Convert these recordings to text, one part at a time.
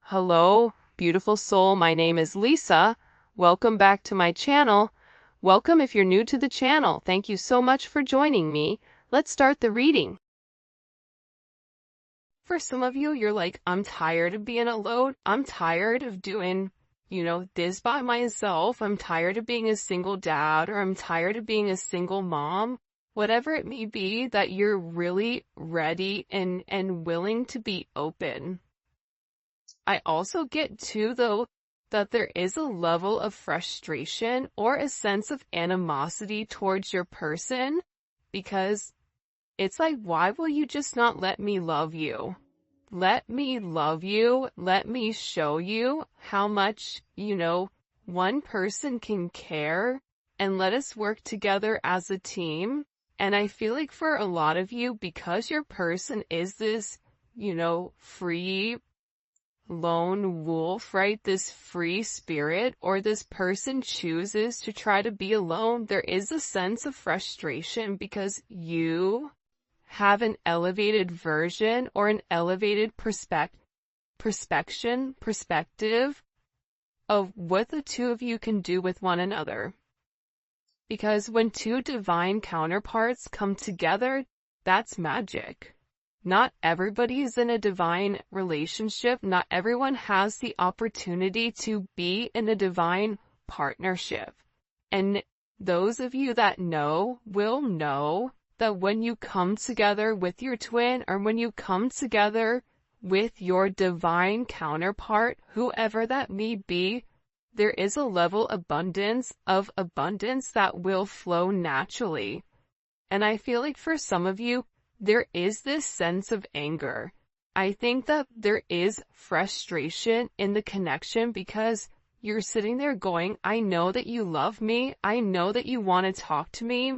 Hello, beautiful soul. My name is Lisa. Welcome back to my channel. Welcome if you're new to the channel. Thank you so much for joining me. Let's start the reading. For some of you, you're like, I'm tired of being alone. I'm tired of doing, this by myself. I'm tired of being a single dad, or I'm tired of being a single mom. Whatever it may be, that you're really ready and willing to be open. I also get too, though, that there is a level of frustration or a sense of animosity towards your person, because it's like, why will you just not let me love you? Let me love you. Let me show you how much, one person can care, and let us work together as a team. And I feel like for a lot of you, because your person is this, free lone wolf, right? This free spirit, or this person chooses to try to be alone, there is a sense of frustration because you have an elevated version or an elevated perspective of what the two of you can do with one another. Because when two divine counterparts come together, that's magic. Not everybody is in a divine relationship. Not everyone has the opportunity to be in a divine partnership. And those of you that know will know that when you come together with your twin, or when you come together with your divine counterpart, whoever that may be, there is a level of abundance that will flow naturally. And I feel like for some of you, there is this sense of anger. I think that there is frustration in the connection because you're sitting there going, I know that you love me. I know that you want to talk to me.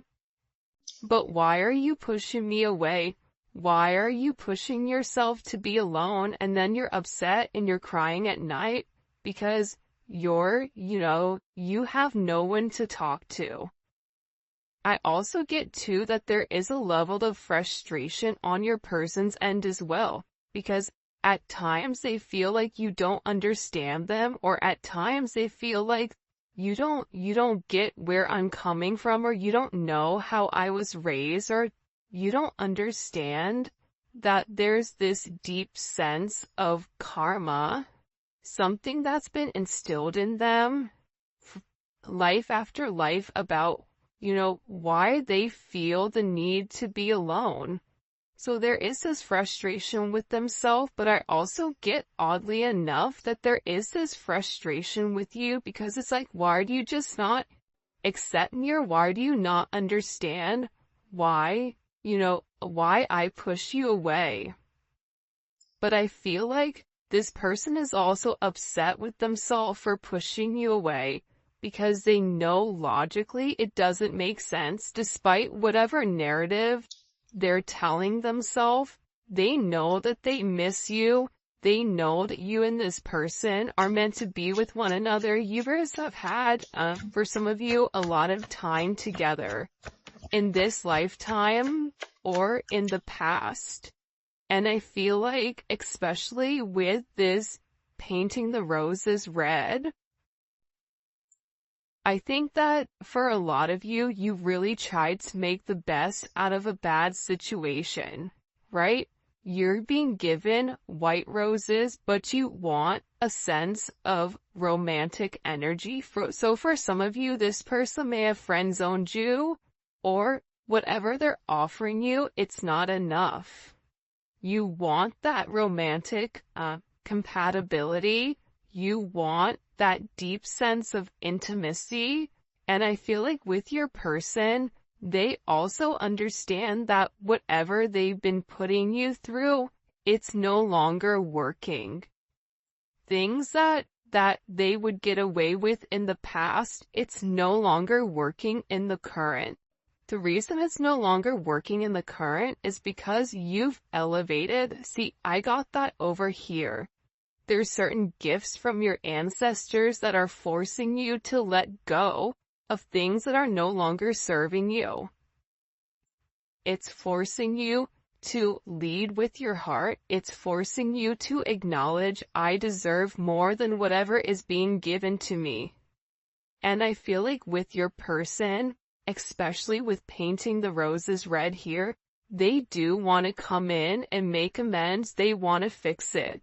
But why are you pushing me away? Why are you pushing yourself to be alone? And then you're upset and you're crying at night because you have no one to talk to. I also get too that there is a level of frustration on your person's end as well, because at times they feel like you don't understand them, or at times they feel like you don't get where I'm coming from, or you don't know how I was raised, or you don't understand that there's this deep sense of karma, something that's been instilled in them life after life about why they feel the need to be alone. So there is this frustration with themselves, but I also get, oddly enough, that there is this frustration with you because it's like, why do you just not accept me, or why do you not understand why I push you away? But I feel like this person is also upset with themselves for pushing you away, because they know logically it doesn't make sense. Despite whatever narrative they're telling themselves, they know that they miss you. They know that you and this person are meant to be with one another. You guys have had, for some of you, a lot of time together in this lifetime or in the past. And I feel like, especially with this painting the roses red, I think that for a lot of you, you really tried to make the best out of a bad situation, right? You're being given white roses, but you want a sense of romantic energy. So for some of you, this person may have friend-zoned you, or whatever they're offering you, it's not enough. You want that romantic compatibility. You want that deep sense of intimacy. And I feel like with your person, they also understand that whatever they've been putting you through, it's no longer working. Things that they would get away with in the past, it's no longer working in the current. The reason it's no longer working in the current is because you've elevated. See, I got that over here. There's certain gifts from your ancestors that are forcing you to let go of things that are no longer serving you. It's forcing you to lead with your heart. It's forcing you to acknowledge, I deserve more than whatever is being given to me. And I feel like with your person, especially with painting the roses red here, they do want to come in and make amends. They want to fix it.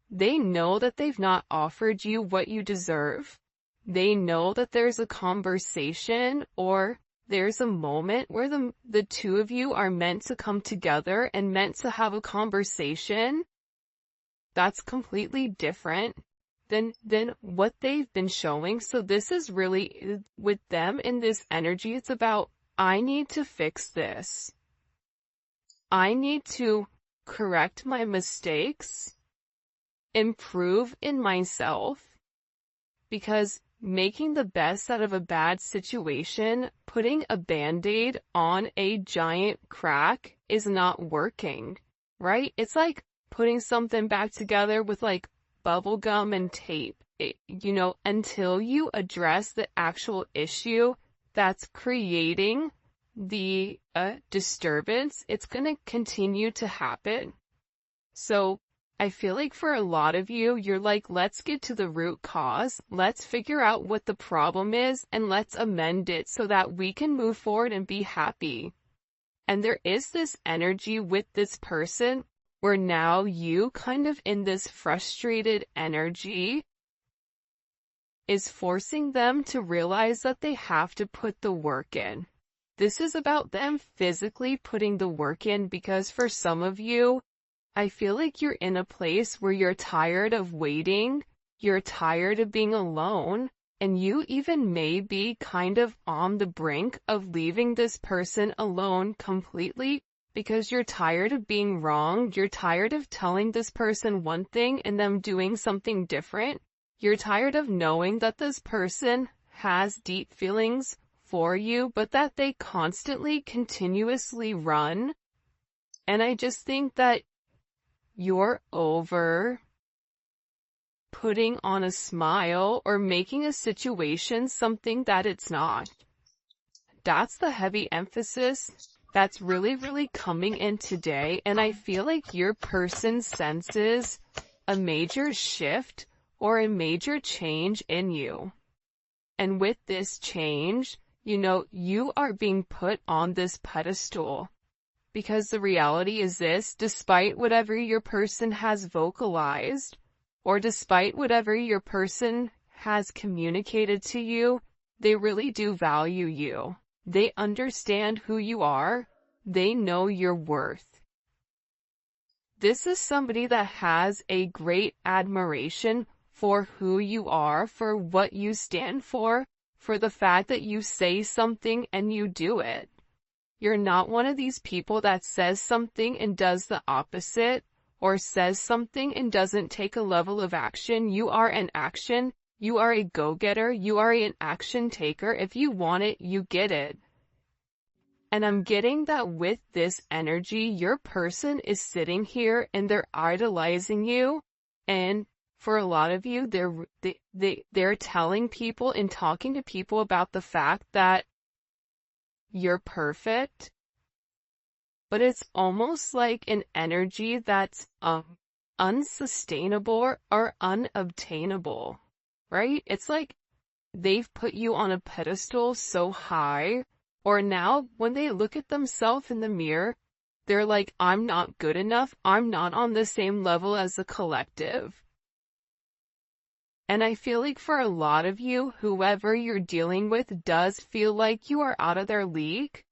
They know that they've not offered you what you deserve. They know that there's a conversation or there's a moment where the two of you are meant to come together and meant to have a conversation that's completely different than what they've been showing. So this is really, with them in this energy, it's about, I need to fix this. I need to correct my mistakes, improve in myself, because making the best out of a bad situation, putting a band-aid on a giant crack is not working, right? It's like putting something back together with like bubble gum and tape. Until you address the actual issue that's creating the disturbance, it's going to continue to happen. So I feel like for a lot of you, you're like, let's get to the root cause. Let's figure out what the problem is and let's amend it so that we can move forward and be happy. And there is this energy with this person where now you kind of in this frustrated energy is forcing them to realize that they have to put the work in. This is about them physically putting the work in, because for some of you, I feel like you're in a place where you're tired of waiting, you're tired of being alone, and you even may be kind of on the brink of leaving this person alone completely because you're tired of being wrong, you're tired of telling this person one thing and them doing something different, you're tired of knowing that this person has deep feelings for you, but that they constantly, continuously run. And I just think that you're over putting on a smile or making a situation something that it's not. That's the heavy emphasis that's really, really coming in today. And I feel like your person senses a major shift or a major change in you. And with this change, you are being put on this pedestal. Because the reality is this, despite whatever your person has vocalized, or despite whatever your person has communicated to you, they really do value you. They understand who you are. They know your worth. This is somebody that has a great admiration for who you are, for what you stand for the fact that you say something and you do it. You're not one of these people that says something and does the opposite, or says something and doesn't take a level of action. You are an action. You are a go-getter. You are an action taker. If you want it, you get it. And I'm getting that with this energy, your person is sitting here and they're idolizing you. And for a lot of you, they're telling people and talking to people about the fact that you're perfect, but it's almost like an energy that's unsustainable or unobtainable, right? It's like they've put you on a pedestal so high, or now when they look at themselves in the mirror, they're like, I'm not good enough, I'm not on the same level as the collective. And I feel like for a lot of you, whoever you're dealing with does feel like you are out of their league.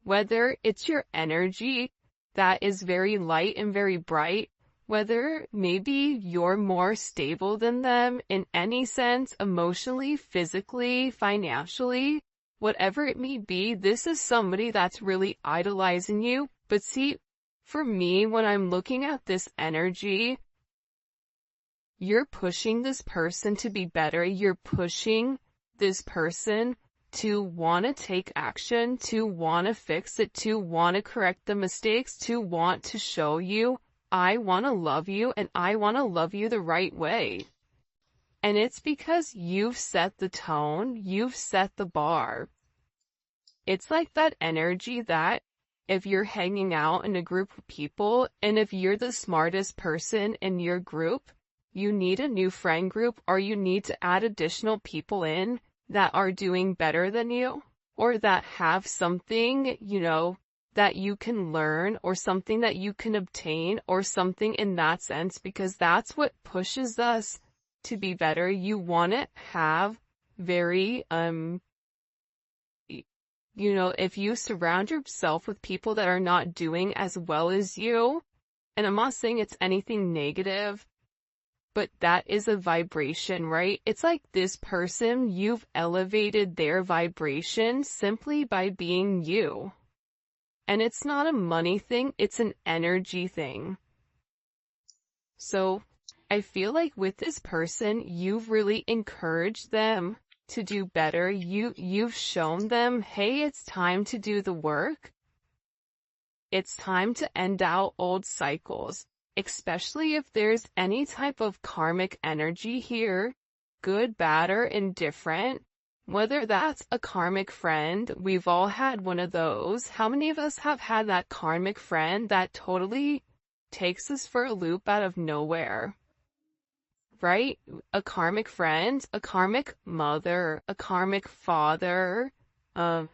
Whether it's your energy that is very light and very bright, whether maybe you're more stable than them in any sense, emotionally, physically, financially, whatever it may be, this is somebody that's really idolizing you. But see, for me, when I'm looking at this energy, you're pushing this person to be better. You're pushing this person to want to take action, to want to fix it, to want to correct the mistakes, to want to show you, I want to love you and I want to love you the right way. And it's because you've set the tone, you've set the bar. It's like that energy that if you're hanging out in a group of people, and if you're the smartest person in your group, you need a new friend group, or you need to add additional people in that are doing better than you, or that have something, that you can learn, or something that you can obtain, or something in that sense, because that's what pushes us to be better. You want to have very, if you surround yourself with people that are not doing as well as you, and I'm not saying it's anything negative, but that is a vibration, right? It's like this person, you've elevated their vibration simply by being you. And it's not a money thing, it's an energy thing. So I feel like with this person, you've really encouraged them to do better. You've shown them, hey, it's time to do the work. It's time to end out old cycles, especially if there's any type of karmic energy here, good, bad, or indifferent. Whether that's a karmic friend, we've all had one of those. How many of us have had that karmic friend that totally takes us for a loop out of nowhere? Right? A karmic friend, a karmic mother, a karmic father, a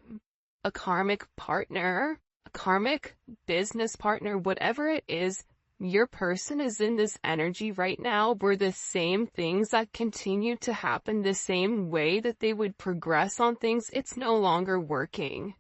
karmic partner, a karmic business partner, whatever it is, your person is in this energy right now where the same things that continue to happen, the same way that they would progress on things, it's no longer working.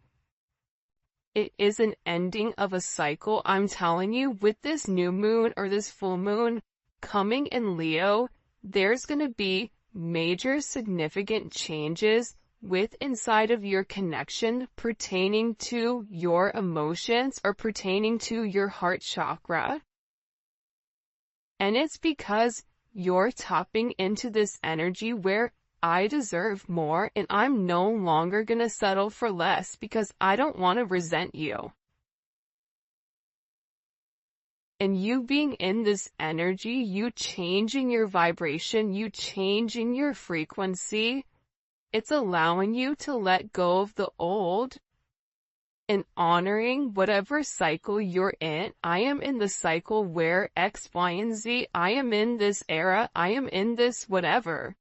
It is an ending of a cycle. I'm telling you, with this new moon or this full moon coming in Leo, there's going to be major significant changes with inside of your connection pertaining to your emotions or pertaining to your heart chakra. And it's because you're tapping into this energy where I deserve more and I'm no longer going to settle for less because I don't want to resent you. And you being in this energy, you changing your vibration, you changing your frequency, it's allowing you to let go of the old and honoring whatever cycle you're in. I am in the cycle where X, Y, and Z, I am in this era, I am in this whatever.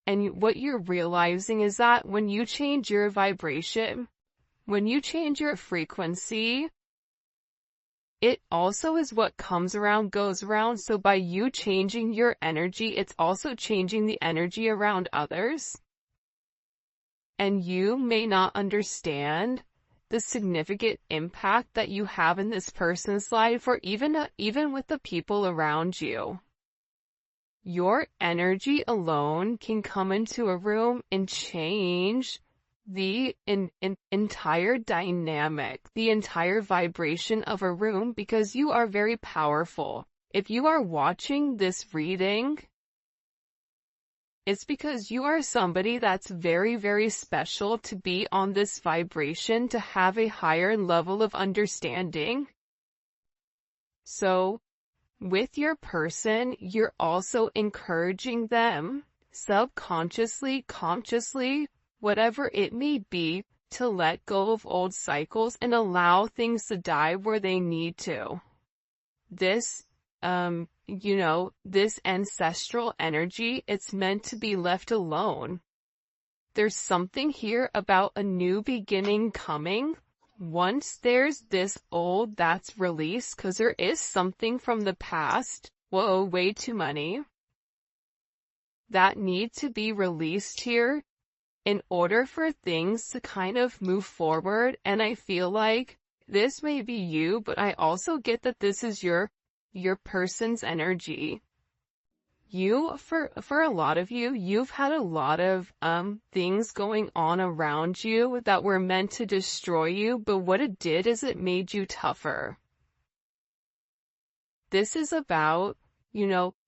And what you're realizing is that when you change your vibration, when you change your frequency, it also is what comes around goes around. So by you changing your energy, it's also changing the energy around others. And you may not understand the significant impact that you have in this person's life, or even with the people around you. Your energy alone can come into a room and change the entire dynamic, the entire vibration of a room, because you are very powerful. If you are watching this reading, it's because you are somebody that's very, very special to be on this vibration, to have a higher level of understanding. So, with your person, you're also encouraging them, subconsciously, consciously, whatever it may be, to let go of old cycles and allow things to die where they need to. This, this ancestral energy, it's meant to be left alone. There's something here about a new beginning coming. Once there's this old that's released, because there is something from the past, whoa, way too many, that need to be released here in order for things to kind of move forward. And I feel like this may be you, but I also get that this is your person's energy. For a lot of you, you've had a lot of things going on around you that were meant to destroy you, but what it did is it made you tougher. This is about,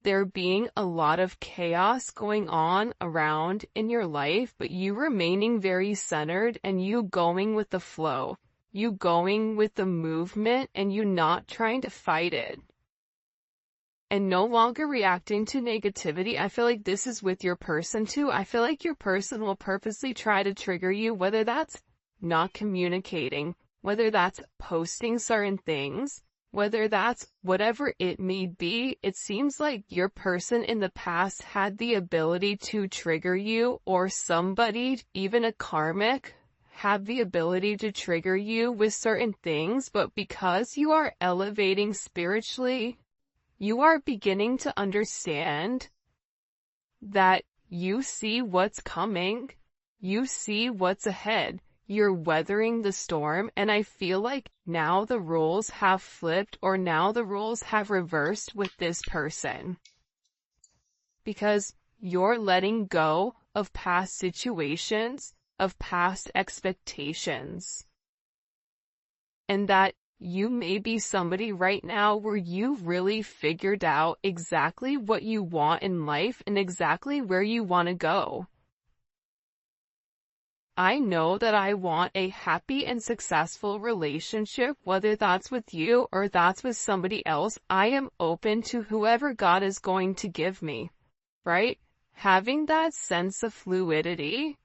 there being a lot of chaos going on around in your life, but you remaining very centered and you going with the flow, you going with the movement, and you not trying to fight it. And no longer reacting to negativity. I feel like this is with your person too. I feel like your person will purposely try to trigger you, whether that's not communicating, whether that's posting certain things, whether that's whatever it may be. It seems like your person in the past had the ability to trigger you, or somebody, even a karmic, have the ability to trigger you with certain things, but because you are elevating spiritually, you are beginning to understand that you see what's coming, you see what's ahead, you're weathering the storm, and I feel like now the roles have flipped, or now the roles have reversed with this person. Because you're letting go of past situations, of past expectations. And that you may be somebody right now where you've really figured out exactly what you want in life and exactly where you want to go. I know that I want a happy and successful relationship, whether that's with you or that's with somebody else. I am open to whoever God is going to give me, right? Having that sense of fluidity,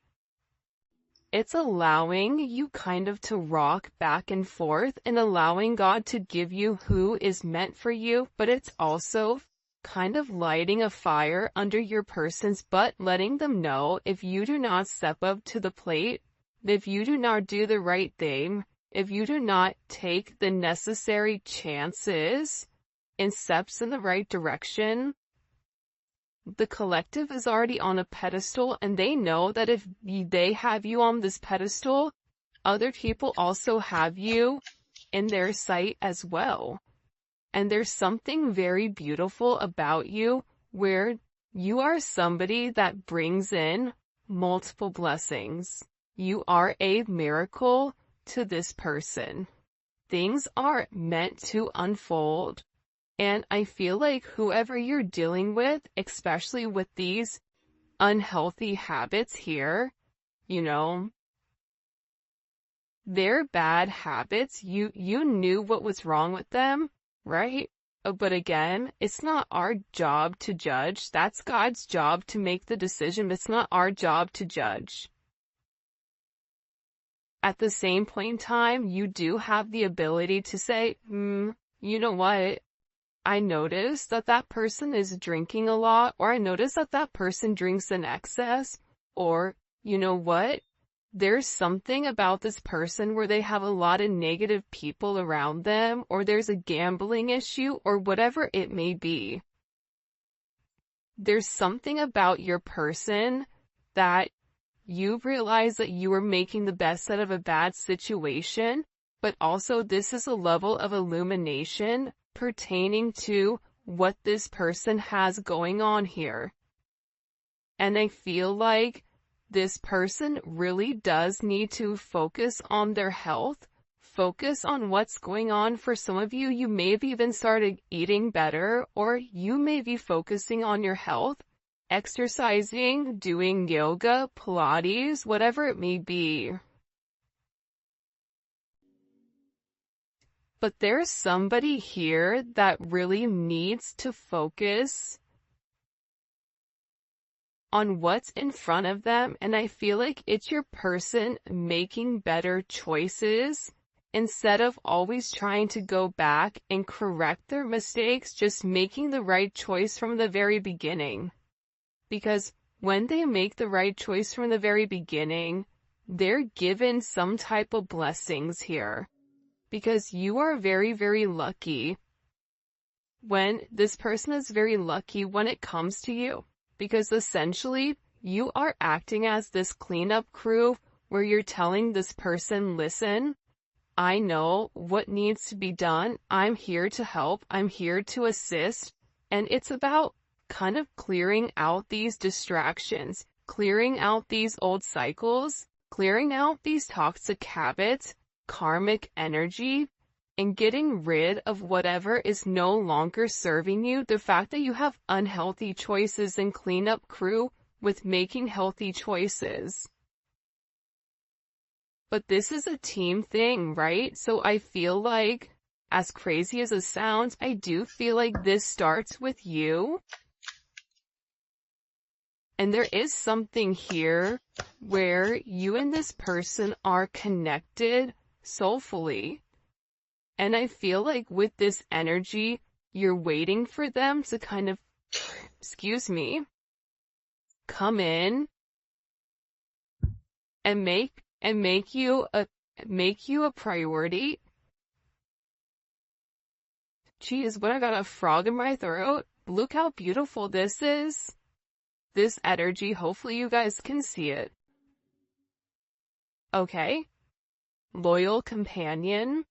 it's allowing you kind of to rock back and forth and allowing God to give you who is meant for you, but it's also kind of lighting a fire under your person's butt, letting them know if you do not step up to the plate, if you do not do the right thing, if you do not take the necessary chances and steps in the right direction, the collective is already on a pedestal, and they know that if they have you on this pedestal, other people also have you in their sight as well. And there's something very beautiful about you, where you are somebody that brings in multiple blessings. You are a miracle to this person. Things are meant to unfold. And I feel like whoever you're dealing with, especially with these unhealthy habits here, you know, they're bad habits. You knew what was wrong with them, right? But again, it's not our job to judge. That's God's job to make the decision, but it's not our job to judge. At the same point in time, you do have the ability to say, you know what? I noticed that that person is drinking a lot, or I noticed that that person drinks in excess, or, you know what? There's something about this person where they have a lot of negative people around them, or there's a gambling issue, or whatever it may be. There's something about your person that you realize that you are making the best out of a bad situation, but also this is a level of illumination pertaining to what this person has going on here. And I feel like this person really does need to focus on their health, focus on what's going on. For some of you, you may have even started eating better, or you may be focusing on your health, exercising, doing yoga, Pilates, whatever it may be. But there's somebody here that really needs to focus on what's in front of them, and I feel like it's your person making better choices instead of always trying to go back and correct their mistakes, just making the right choice from the very beginning. Because when they make the right choice from the very beginning, they're given some type of blessings here. Because you are very, very lucky when this person is very lucky when it comes to you. Because essentially, you are acting as this cleanup crew where you're telling this person, listen, I know what needs to be done. I'm here to help. I'm here to assist. And it's about kind of clearing out these distractions, clearing out these old cycles, clearing out these toxic habits, karmic energy, and getting rid of whatever is no longer serving you. The fact that you have unhealthy choices and cleanup crew with making healthy choices. But this is a team thing, right? So I feel like, as crazy as it sounds, I do feel like this starts with you. And there is something here where you and this person are connected soulfully. And I feel like with this energy, you're waiting for them to kind of, come in and make you a priority. Geez, when I got a frog in my throat, look how beautiful this is. This energy, hopefully you guys can see it. Okay. Loyal companion.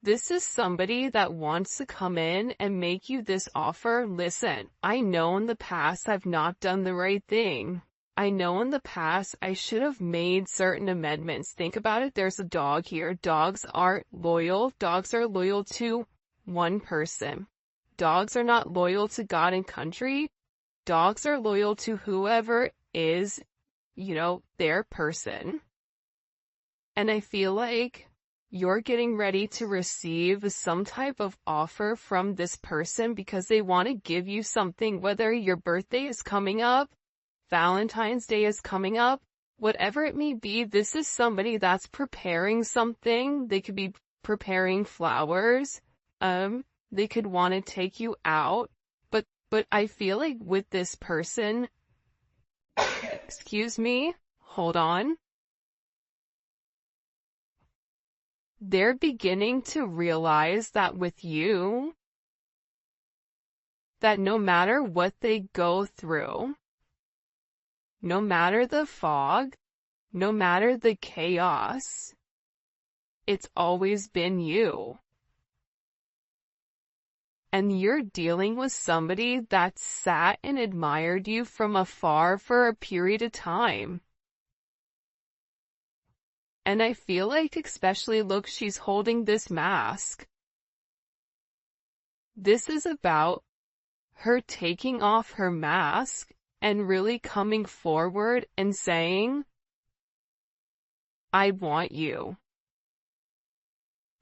This is somebody that wants to come in and make you this offer. Listen, I know in the past I've not done the right thing. I know in the past I should have made certain amendments. Think about it. There's a dog here. Dogs aren't loyal. Dogs are loyal to one person. Dogs are not loyal to God and country. Dogs are loyal to whoever is, their person. And I feel like you're getting ready to receive some type of offer from this person because they want to give you something, whether your birthday is coming up, Valentine's Day is coming up, whatever it may be. This is somebody that's preparing something. They could be preparing flowers. They could want to take you out. But I feel like with this person, hold on. They're beginning to realize that with you, that no matter what they go through, no matter the fog, no matter the chaos, it's always been you. And you're dealing with somebody that sat and admired you from afar for a period of time. And I feel like, especially, look, she's holding this mask. This is about her taking off her mask and really coming forward and saying, I want you.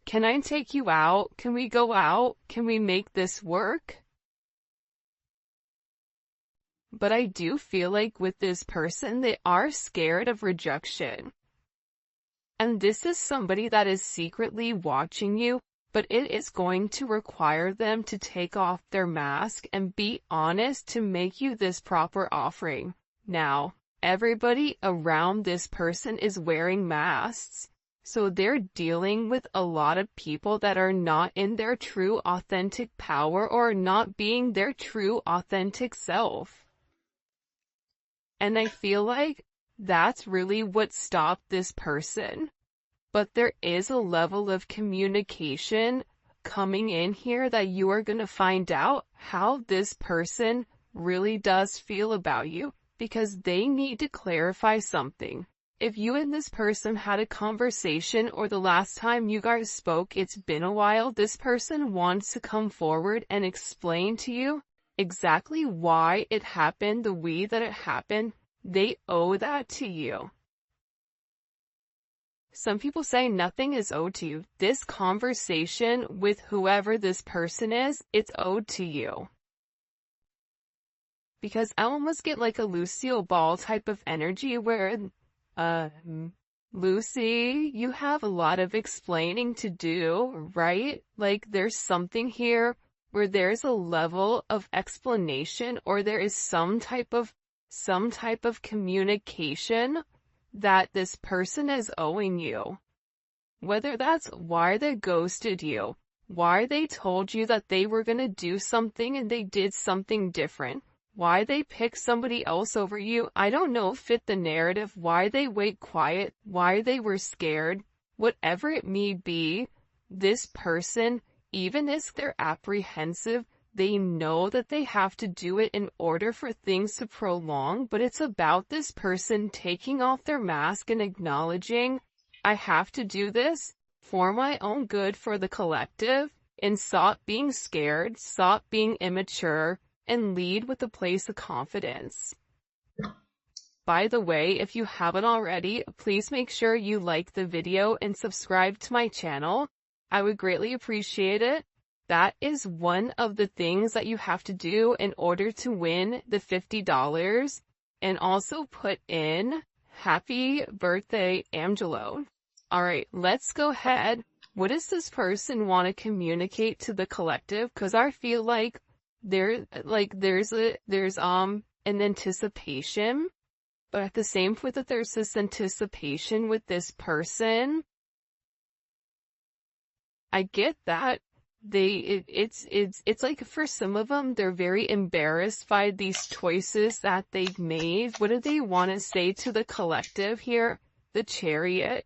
Can I take you out? Can we go out? Can we make this work? But I do feel like with this person, they are scared of rejection. And this is somebody that is secretly watching you, but it is going to require them to take off their mask and be honest to make you this proper offering. Now, everybody around this person is wearing masks, so they're dealing with a lot of people that are not in their true authentic power or not being their true authentic self. And I feel like that's really what stopped this person. But there is a level of communication coming in here that you are going to find out how this person really does feel about you, because they need to clarify something. If you and this person had a conversation or the last time you guys spoke, it's been a while, this person wants to come forward and explain to you exactly why it happened the way that it happened. They owe that to you. Some people say nothing is owed to you. This conversation with whoever this person is, it's owed to you. Because I almost get like a Lucille Ball type of energy where, Lucy, you have a lot of explaining to do, right? Like there's something here where there's a level of explanation, or there is some type of communication that this person is owing you. Whether that's why they ghosted you, why they told you that they were going to do something and they did something different, why they picked somebody else over you, I don't know, fit the narrative, why they wait quiet, why they were scared, whatever it may be, this person, even if they're apprehensive, they know that they have to do it in order for things to prolong, but it's about this person taking off their mask and acknowledging, I have to do this for my own good, for the collective, and stop being scared, stop being immature, and lead with a place of confidence. By the way, if you haven't already, please make sure you like the video and subscribe to my channel. I would greatly appreciate it. That is one of the things that you have to do in order to win the $50, and also put in happy birthday, Angelo. All right, let's go ahead. What does this person want to communicate to the collective? Because I feel like there's an anticipation, but at the same point that there's this anticipation with this person, I get that it's like for some of them, they're very embarrassed by these choices that they've made. What do they want to say to the collective here? The Chariot.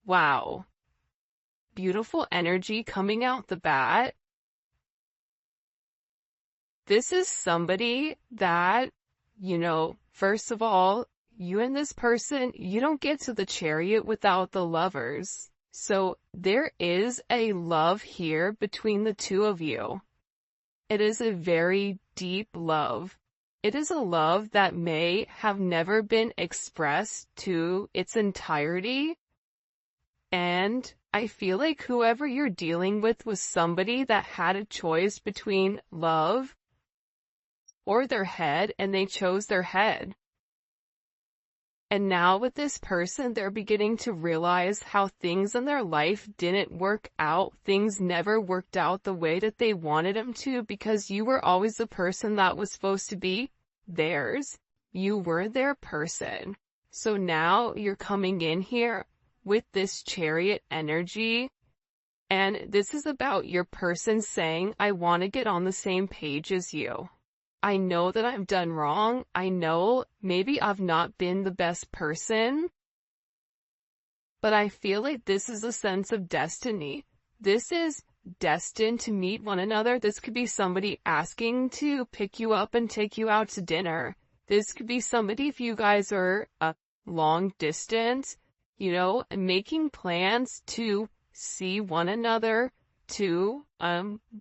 Wow. Beautiful energy coming out the bat. This is somebody that, first of all, you and this person, you don't get to the Chariot without the Lovers. So there is a love here between the two of you. It is a very deep love. It is a love that may have never been expressed to its entirety. And I feel like whoever you're dealing with was somebody that had a choice between love or their head, and they chose their head. And now with this person, they're beginning to realize how things in their life didn't work out. Things never worked out the way that they wanted them to, because you were always the person that was supposed to be theirs. You were their person. So now you're coming in here with this Chariot energy, and this is about your person saying, I want to get on the same page as you. I know that I've done wrong. I know maybe I've not been the best person, but I feel like this is a sense of destiny. This is destined to meet one another. This could be somebody asking to pick you up and take you out to dinner. This could be somebody, if you guys are a long distance, making plans to see one another, to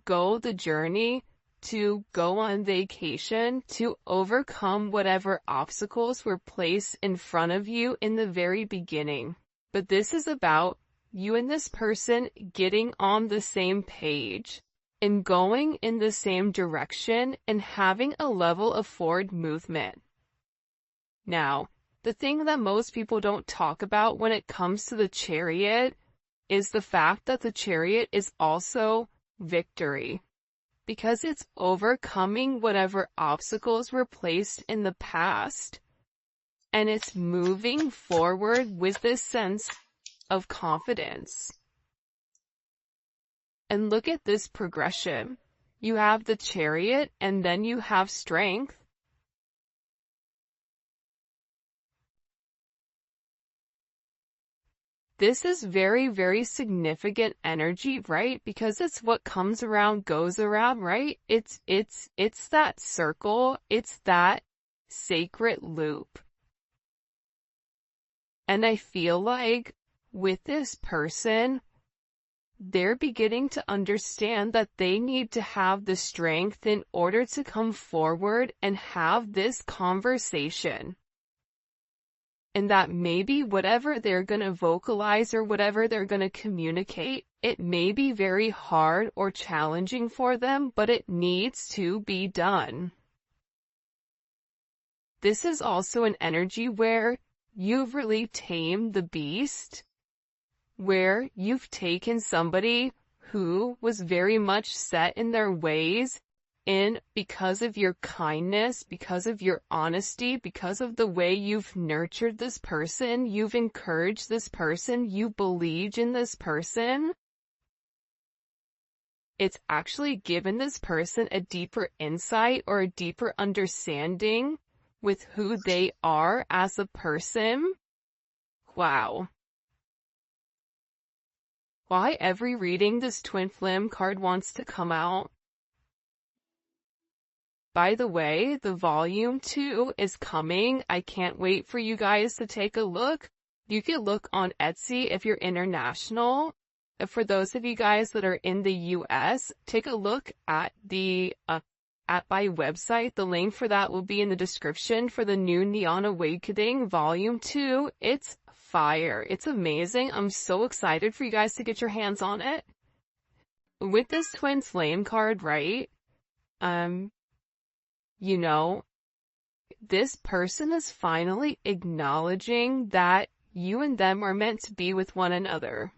go the journey, to go on vacation, to overcome whatever obstacles were placed in front of you in the very beginning. But this is about you and this person getting on the same page and going in the same direction and having a level of forward movement. Now, the thing that most people don't talk about when it comes to the Chariot is the fact that the Chariot is also victory, because it's overcoming whatever obstacles were placed in the past, and it's moving forward with this sense of confidence. And look at this progression. You have the Chariot, and then you have strength. This is very, very significant energy, right? Because it's what comes around goes around, right? It's that circle. It's that sacred loop. And I feel like with this person, they're beginning to understand that they need to have the strength in order to come forward and have this conversation. And that maybe whatever they're going to vocalize or whatever they're going to communicate, it may be very hard or challenging for them, but it needs to be done. This is also an energy where you've really tamed the beast, where you've taken somebody who was very much set in their ways, and because of your kindness, because of your honesty, because of the way you've nurtured this person, you've encouraged this person, you believed in this person, it's actually given this person a deeper insight or a deeper understanding with who they are as a person. Wow. Why every reading this twin flame card wants to come out? By the way, the volume 2 is coming. I can't wait for you guys to take a look. You can look on Etsy if you're international. For those of you guys that are in the US, take a look at at my website. The link for that will be in the description for the new Neon Awakening Volume 2. It's fire. It's amazing. I'm so excited for you guys to get your hands on it. With this twin flame card, right? this person is finally acknowledging that you and them are meant to be with one another.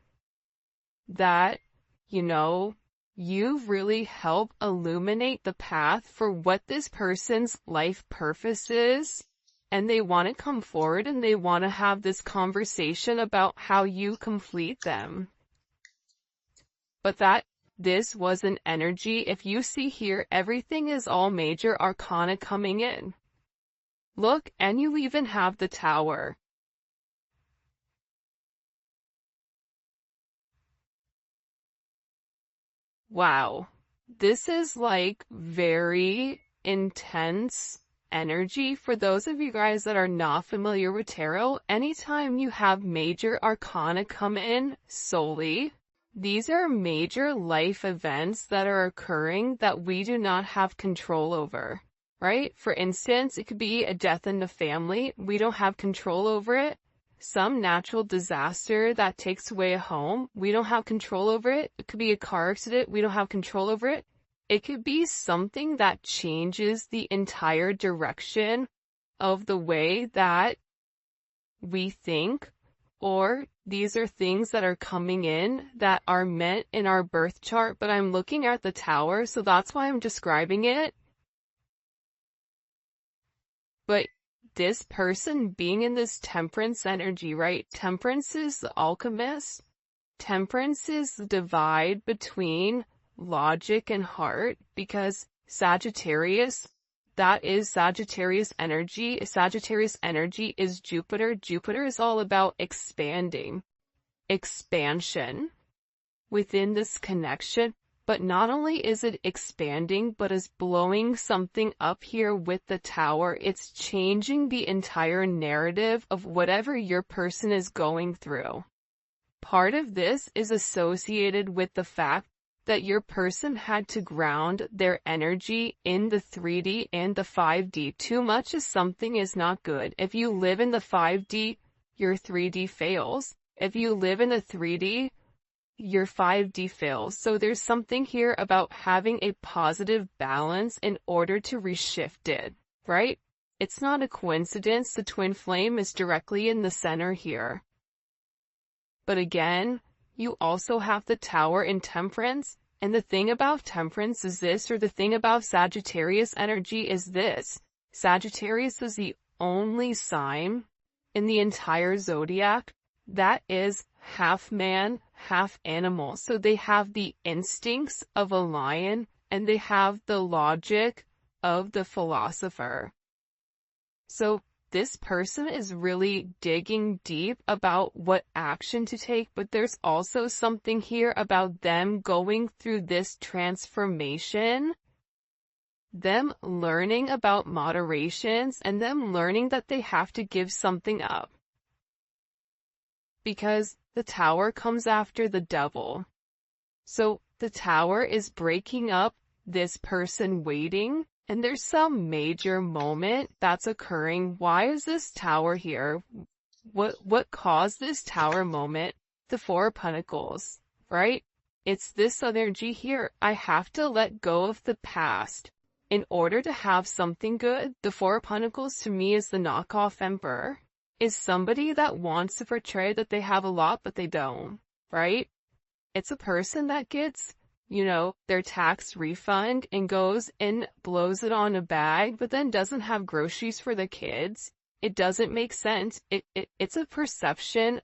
That, you've really helped illuminate the path for what this person's life purpose is. And they want to come forward and they want to have this conversation about how you complete them. But this was an energy. If you see here, everything is all major arcana coming in. Look, and you even have the Tower. Wow. This is like very intense energy. For those of you guys that are not familiar with tarot, anytime you have major arcana come in solely, these are major life events that are occurring that we do not have control over, right? For instance, it could be a death in the family. We don't have control over it. Some natural disaster that takes away a home. We don't have control over it. It could be a car accident. We don't have control over it. It could be something that changes the entire direction of the way that we think, or these are things that are coming in that are meant in our birth chart, but I'm looking at the Tower, so that's why I'm describing it. But this person being in this Temperance energy, right? Temperance is the alchemist. Temperance is the divide between logic and heart, because Sagittarius, that is Sagittarius energy. Sagittarius energy is Jupiter. Jupiter is all about expanding, expansion within this connection. But not only is it expanding, but is blowing something up here with the Tower. It's changing the entire narrative of whatever your person is going through. Part of this is associated with the fact that your person had to ground their energy in the 3D and the 5D. Too much of something is not good. If you live in the 5D, your 3D fails. If you live in the 3D, your 5D fails. So there's something here about having a positive balance in order to reshift it, right? It's not a coincidence the twin flame is directly in the center here. But again, you also have the Tower in Temperance, and the thing about Temperance is this, or the thing about Sagittarius energy is this. Sagittarius is the only sign in the entire zodiac that is half man, half animal. So they have the instincts of a lion, and they have the logic of the philosopher. So this person is really digging deep about what action to take, but there's also something here about them going through this transformation, them learning about moderations, and them learning that they have to give something up. Because the Tower comes after the Devil. So the Tower is breaking up this person waiting. And there's some major moment that's occurring. Why is this Tower here? What caused this Tower moment? The Four of Pentacles, right? It's this energy here. I have to let go of the past in order to have something good. The Four of Pentacles to me is the knockoff Emperor. Is somebody that wants to portray that they have a lot, but they don't, right? It's a person that gets their tax refund and goes and blows it on a bag, but then doesn't have groceries for the kids. It doesn't make sense. It's a perception